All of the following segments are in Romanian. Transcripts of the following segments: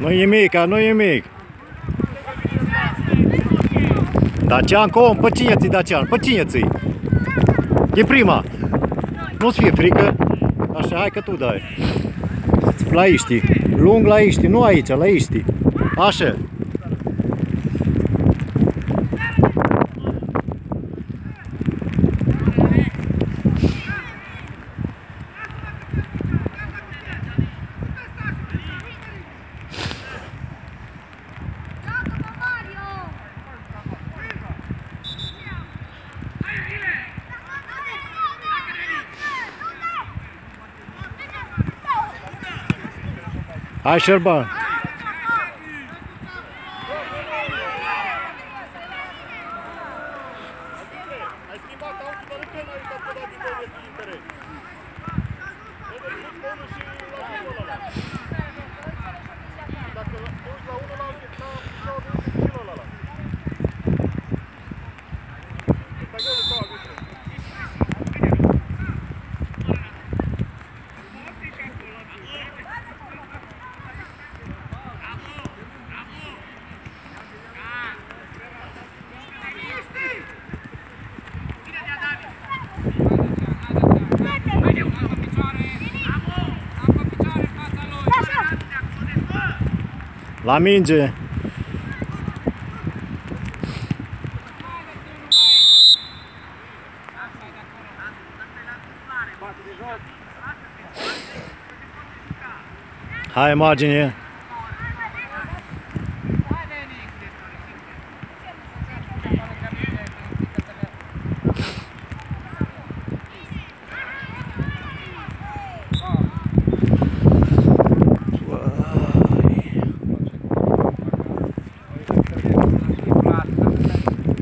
Nu-i nimic, nu-i nimic. Dacian, cum? Pe cine ți-i, Dacian? Pe cine ți-i? E prima. Nu-ți fie frică. Așa, hai că tu dai. La Iști. Lung la Iști, nu aici, la Iști. Așa. Hai, Șerban! La minge! Hai, margine!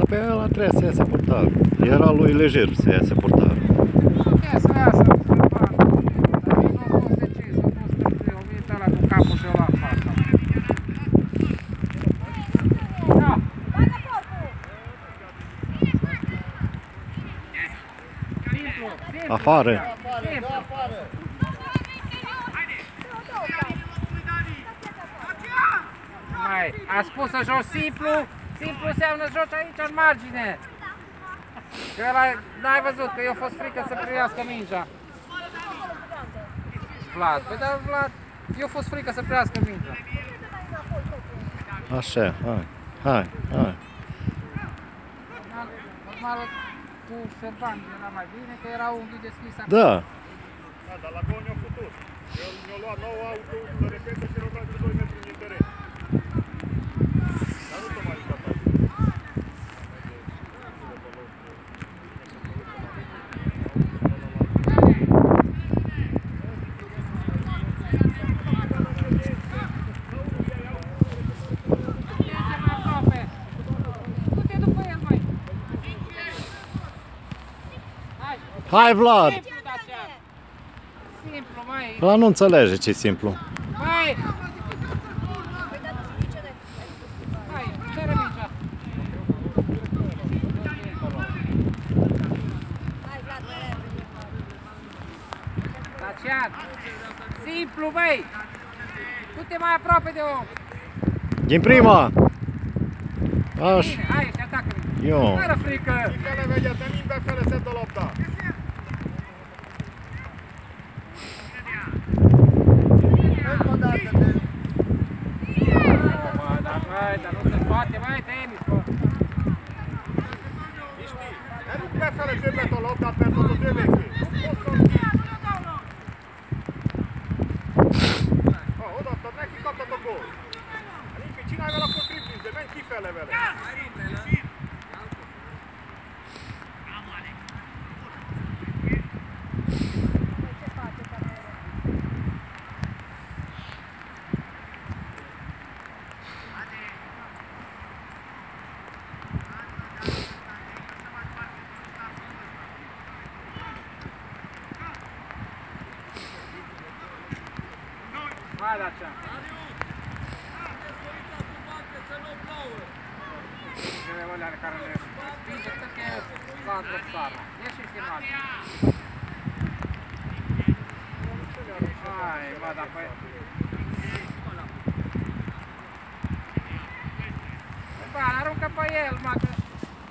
Pe ăla trebuie să iasă portarul. Era lui lejer să iasă portarul. Trebuie să iasă portarul. Dar nu a fost decis, a fost târziu. A venit ăla cu capul și ăla în fața. Da! Simplu, simplu. Afară! Simplu. Mai, a spus să joci simplu. Simplu înseamnă joci aici în margine. Că ăla n-ai văzut, că i-a fost frică să primească mingea. Vlad, păi dar Vlad, i-a fost frică să primească mingea. Așa, hai. Normal, cu Șerban era mai bine, că era unghiul deschis acolo. Da. Da, dar la gol ne-a futut. El ne-a luat nou auto, să repetă și l-a dat de 2 metri din teren. Dar nu s-a mai jucat așa. Hai, Vlad! Simplu, mai. Ăla nu înțelege ce-i simplu. Hai! Hai, cere mingea. Dacian! Simplu, băi! Du-te mai aproape de om! Din prima! Aș. Bine, hai, și atacă-mi! Eu. Fără frică! Fiecare vedea, de nimeni care se dă lopta. Dar nu se poate, mai tenis, bă! E nu putea să le trebuie tot lopta pentru că trebuie să odată, ne-ai chicat tot gol. Adică cine avea la contribuție, ne-ai chifele vele. Hai, Dacian! Cele alea care ne spinge, cred că e la adversară. Ieși în final. Hai, bă, dar păi... pe el, mă, că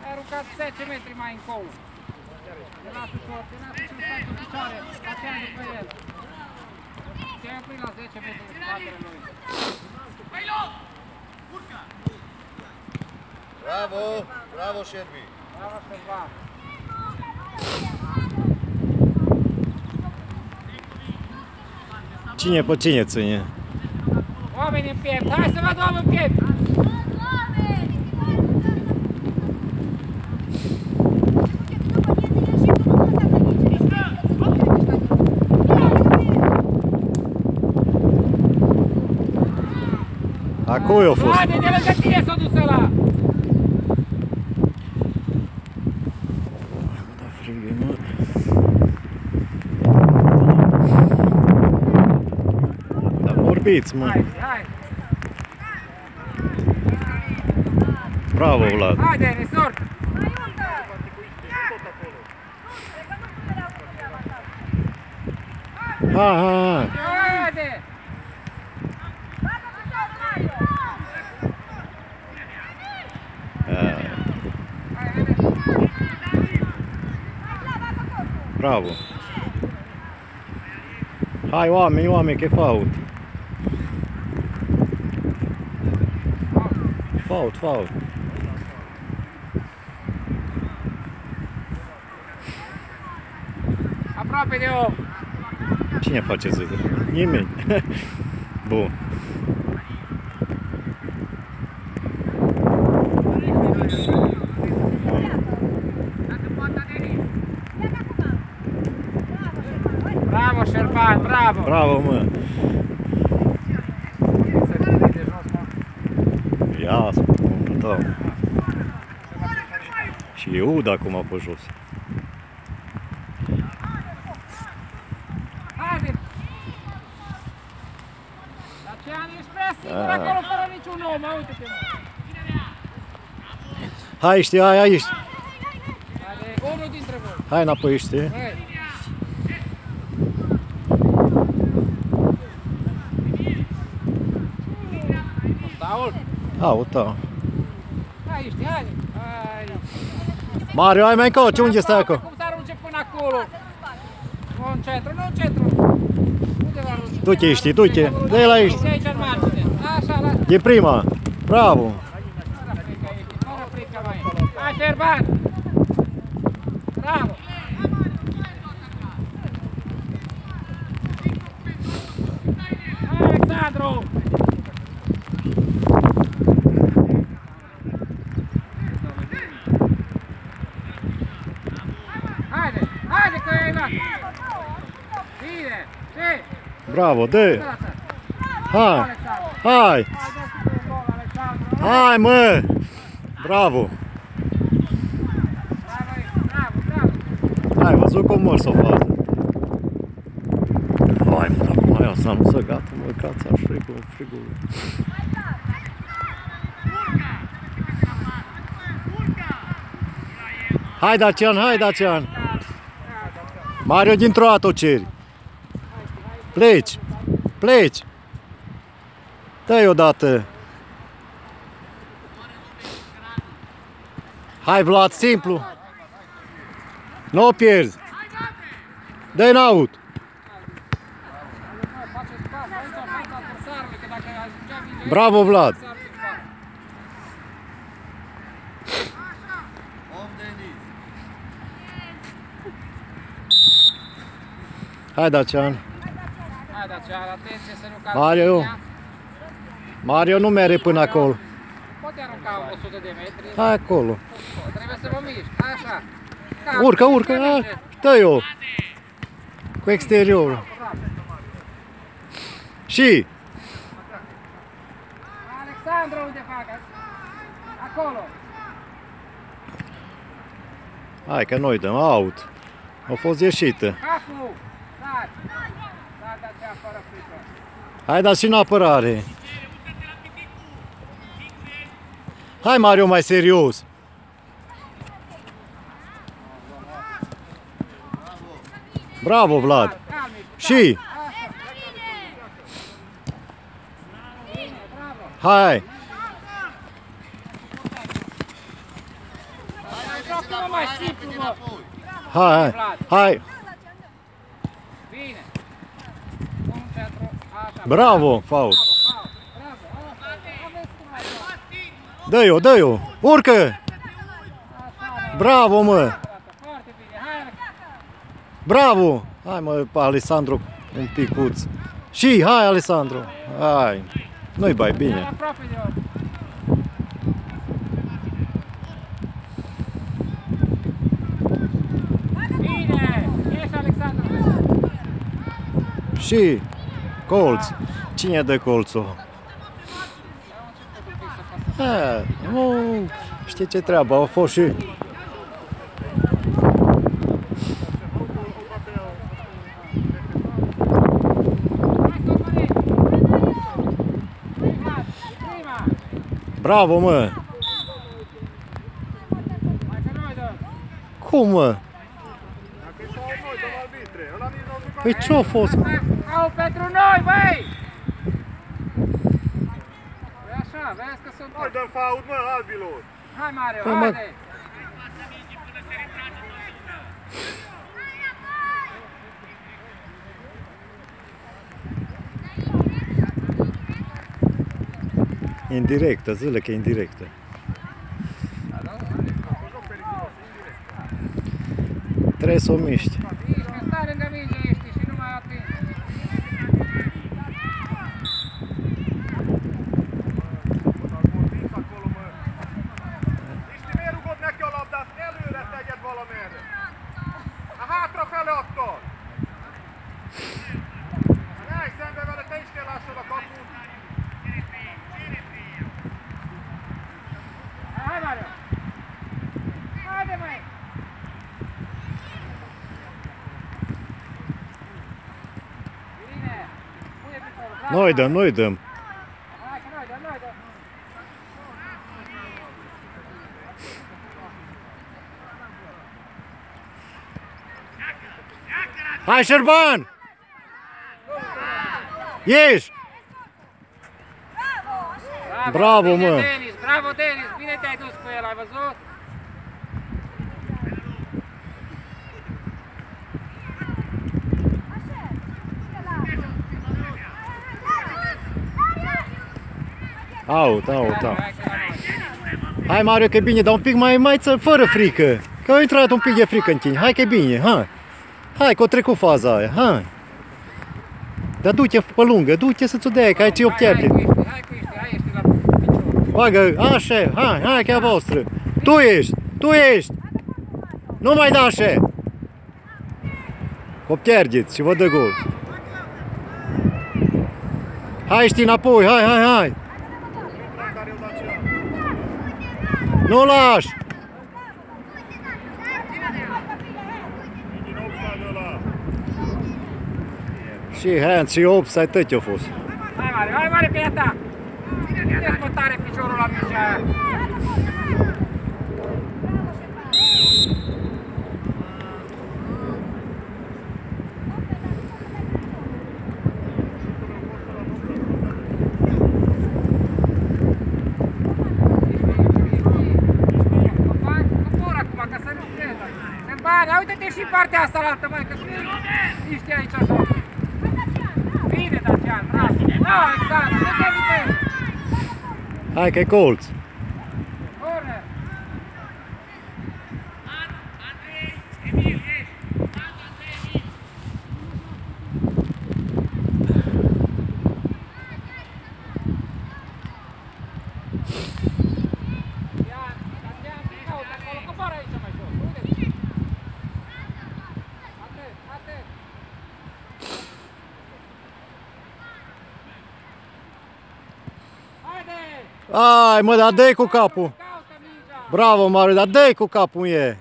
ai aruncat 10 metri mai încolo. De la ușor, de la ușor, stai cu picioare, Dacian după el. Te-ai oprit la 10 metri în spatele lui. Bravo, bravo Șerbi. Bravo, Șerban. Cine pe cine ține? Oameni în piept, hai să văd oameni în piept! Acolo a fost. Haide, de lângă tine s-a dus ăla! Da frigă, mă. Da vorbiți, mă. Hai, hai! Bravo, Vlad. Haide, resort! Hai, hai, hai. Haide! Haide! Bravo. Hai, oameni, oameni, că e fault. Fault, fault. Aproape de om! Cine face zidul? Nimeni. Bun. Bravo, Șerban, bravo! Bravo, mă. Să fie de jos, mă. Ia, spune, da. Și e ud acum pe jos. Haide! Dacian, ești prea singur acolo fără niciun om, uite-te! Hai, știi, hai, aici. Haide, unul dintre voi! Hai înapoi, știi. Hai! Saul! Ha, uita. Hai, ești, haide! Hai! Mario, hai mai încoace, unde stai acolo? Cum să arunce până acolo? Nu în centru, nu în centru! Unde va arunce? Du-te, știi, du-te. Dă-i la aici. Aici în margine. Așa, la... E prima. Bravo. Fără frică, Edi, fără frică, mai. Hai, Șerban! Bravo! Hai, Alexandru! Haide, haide că e luat! Bine, ce? Bravo, dă. Hai. Alexandru! Hai. Hai, dă-ți un gol, Alexandru! Hai, mă. Bravo. Bravo, bravo, bravo! Ai văzut cum mor s-o față? Hai, mă, dar cum aia s-a nu să gata, mă, cața, aș frigul. Hai, Dacian, hai, Dacian. Mario, dintr-o dată o ceri. Pleci, pleci. Dă-i odată. Hai, Vlad, simplu. Nu o pierzi. Dă-i în aut. Bravo, Vlad. Hai, Dacian. Hai, Dacian, atenție să nu cazi. Mario. Mario nu merge până acolo. Poate arunca 100 de metri. Hai acolo. Trebuie să mă mișc. Așa. Urcă, urcă. Dă-i-o. Cu exteriorul. Și. Alexandru, unde fac? Acolo. Hai că noi dăm out. A fost ieșită. Cacu. Stai. Stai, Dacian, fără frică. Hai, dați și în apărare. Hai, Mario, mai serios. Bravo, Vlad. Și. Hai. simplu, mă. Hai, hai. Bine. Un centru, așa. Bravo, faul. Bravo, aveți cum mai fac. Dă-i-o, dă-i-o. Urcă. Așa, Bravo, mă. foarte bine. Hai, Bravo. Hai, mă, Alessandro, un picuț. Și, hai, Alessandro. Hai. Nu-i bai, bine. aproape de ori. Bine! Ești, Alexandru! Și, colț. Cine dă colțul? Nu, știi ce treabă, au fost și... Bravo, mă! Cum, mă? Păi ce-a fost? Au pentru noi, băi! Păi așa, vezi că sunt... Noi dăm fault, mă, albilor! Hai, Mario, Păi, mă- haide! Indirectă, zile că e indirectă. Trebuie să o miști. Ești, că stai lângă minge ești și nu mai atingi. Miért rugod neki a labdát? Előre tegyed valamerre! A hátrafele attól! Ne állj szembe vele, te is kell lássad a kaput! Hai, Mario! Haide, măi! Bine! Pune piciorul, bravo! Noi dăm, noi dăm. Hai, că noi dăm, noi dăm! Hai, Șerban! Ieși! Bravo, bine, mă! Denis, bravo, Denis! Bine te-ai dus cu el, ai văzut? Out, out, out. Hai că la noi. Hai, Mario, că e bine, dar un pic mai fără frică. Că a intrat un pic de frică în tine. Hai că e bine, hai. Hai, că o trecut faza aia, hai. Dar du-te pe lungă, du-te să-ți o dea, că aici e 8 Hai iarde. cu ești, hai ești la picior. Bagă, așa, hai că e a voastră. Tu ești. Nu mai da așa. 8 iardeți și vă dă gol. Hai, știi înapoi, hai. Nu lași. Din offside ăla! Și hands și offside, tot a fost. Hai, Mario, că e a ta! Ține-ți mă tare piciorul la mingea aia! Uite-te și partea asta la altă, măi, că ești aici așa. Bine, Dacian, bravo. Da, exact, nu te vitezi. Hai că e colț. Corner. Dacian, caută acolo, coboară aici mai jos, uite-te. Atât. Haide! Ai, mă, dar dă-i cu capul. Caută mingea! Bravo, Mario, dar dă-i cu capul e.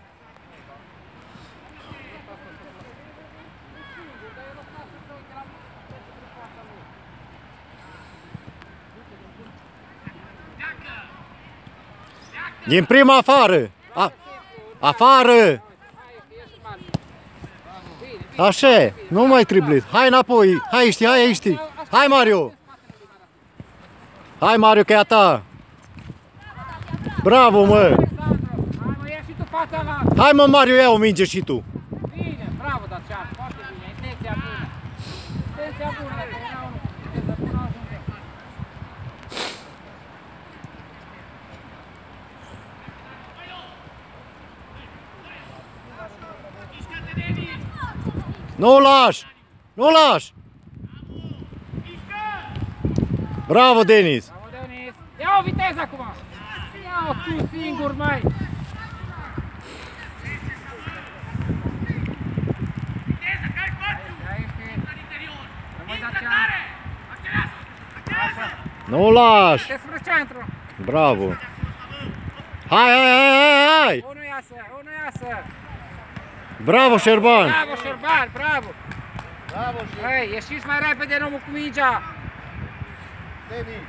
Din prima afară. Afară. Așa, nu mai trebuie. Hai înapoi. Hai, ești. Hai, Mario. Hai, Mario, că e a ta. Bravo, mă. Hai, mă, ia și tu fața la... Hai mă, Mario, ia o minge și tu. Bine, bravo, Dacian, foarte bine, intenția bună. Intenția bună, dacă era unul, intenția bună ajunge. Nu lași! Nu lași! Bravo, Denis! Bravo, Denis. Ia o viteză acum! Ia-o tu singur, mai! Nu lași! Te spre centru! Bravo! Hai, hai, hai, hai, hai! Unul iasă, unul iasă! Bravo, Șerban! Bravo, Șerban, bravo! Bravo, Șerbi. Hai, ieșiți mai repede în omul cu mingea! Denis.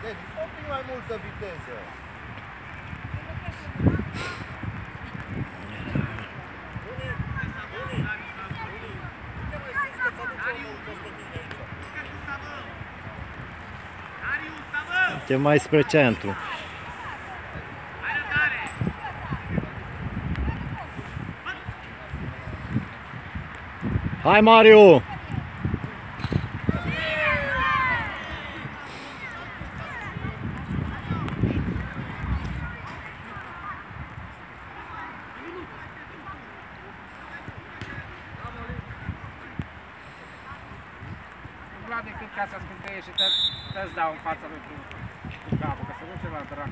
Denis, un pic mai multă viteză. Ce mai spre centru. Hai, Mario! Vlad, decât ca să scânteie și te-ți dau în fața lui cu capul, că se duce la drac.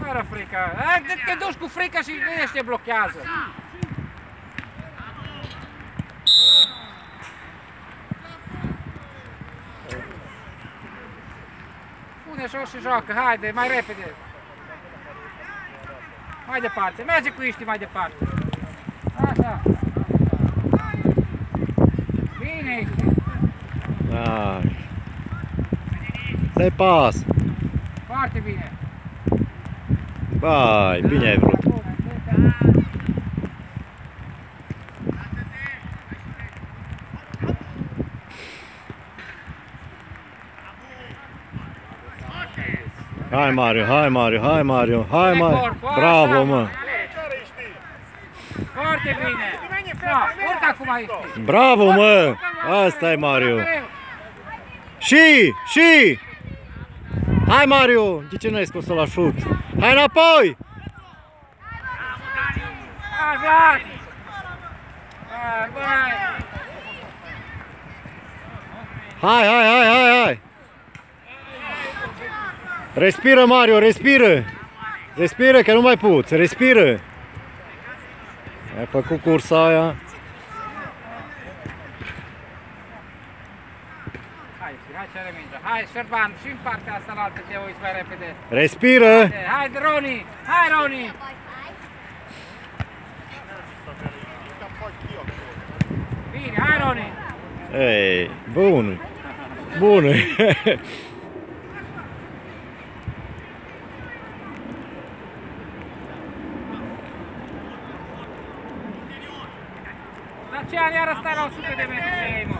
Fără frică. Te duci cu frică și nu ești te blochează. Pune-și-o și joacă, haide, mai repede. Mai departe, merge cu iștii mai departe. Așa. Bine, Iști. Ai. Dai pas! Foarte bine. Vai, bine ai vrut. Hai, Mario, hai, Mario, hai, Mario, hai, Mario. Bravo, mă. Foarte bine. Da, urcă acum Iști. Bravo, mă. Asta e Mario. Și. Hai, Mario. De ce n-ai scos-o la șut? Hai înapoi. Hai, Vlad. Băi. Hai. Respiră, Mario, respiră. Respiră, că nu mai poți. Respiră. Ai făcut cursa aia. Hai, cere mingea. Hai, Șerban, și în partea asta la altă te uiți mai repede. Respiră. Hai, Roni. Hai, Roni. Bine, hai, Roni. Ei, bun. Bun. Dacian, iară stai la 100 de metri de ei, mă.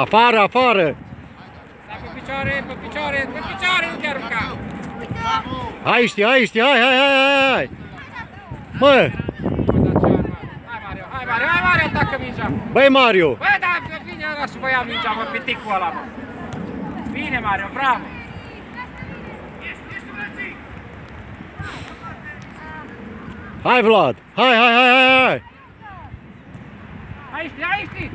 Afară. Stai pe picioare, nu te arunca. Hai, hai. Mă. Hai, Mario, atacă mingea. Băi, Mario. Băi, da, vine ăla și vă ia mingea, mă, piticul ăla, mă. Bine, Mario, bravo. Hai, Vlad. Hai. Hai, știi.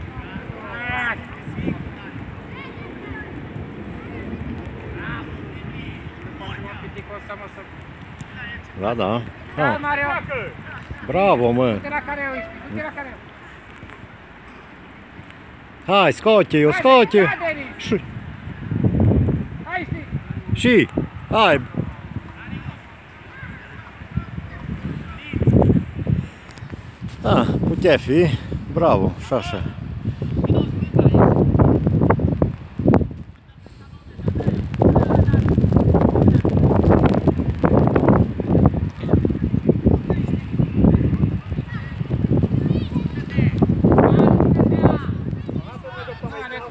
Piticul ăsta, mă, să... Da. Hai, Mario. Bravo, mă. Du-te la careu, du-te la careu. Hai, scoate-o. Hai, Denis. Hai, știi. Și. Hai. Putea fi. Bravo, și așa.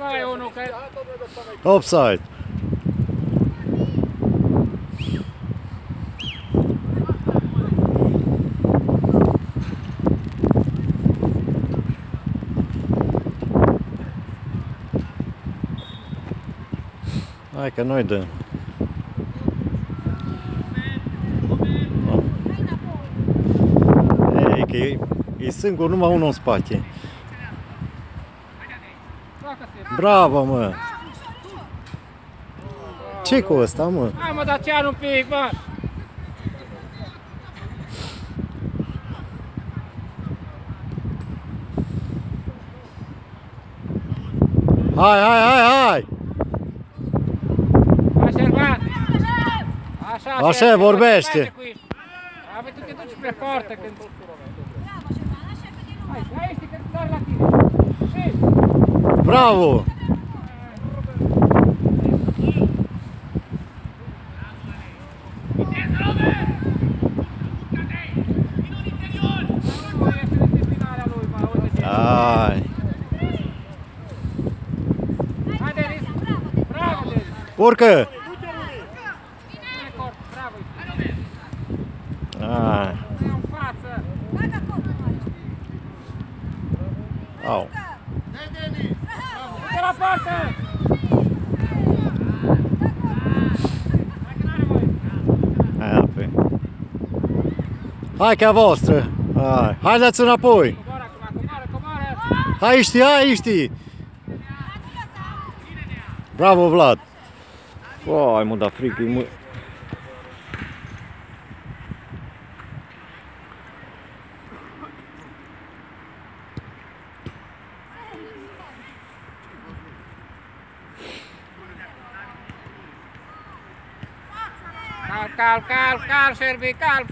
Vai unul că... Offside. Hai că noi dăm. Ei, că e singur numai unul în spate. Bravo, mă! Ce cu ăsta, mă? Hai mă, Dacian un pic, mă! Hai, hai, hai, hai! Hai, Șerban! Așa, Așa vorbește. Hai, tu te duci spre poartă când... Hai, hai, știi că doar la tine. Și... Bravo! Hai! Hai, Denis! Bravo, Denis! Urcă! Bravo! Hai! În față! Au! De la poartă! Hai că n-are voie! Hai, apoi! Hai că a voastră! Hai! Haideți înapoi! Coboară acum, coboară! Hai știi, hai știi! Bravo, Vlad! Ai mă, da frică, mă! Cal, Serbi, cal!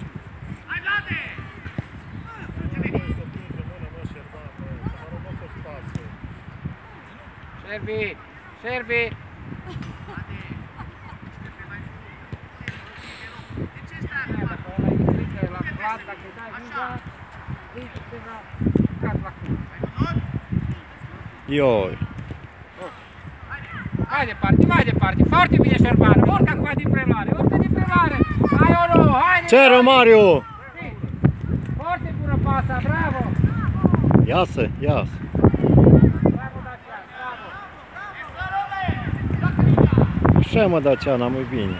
Serbi! Ioi! Mai departe, foarte bine Șerban, urcă acum din preluare, hai Olu, haide! Ceră, Mario! Foarte bună pasa, bravo! Iasă, iasă! Bravo Dacian, bravo! Așa mă, Dacian, am bine!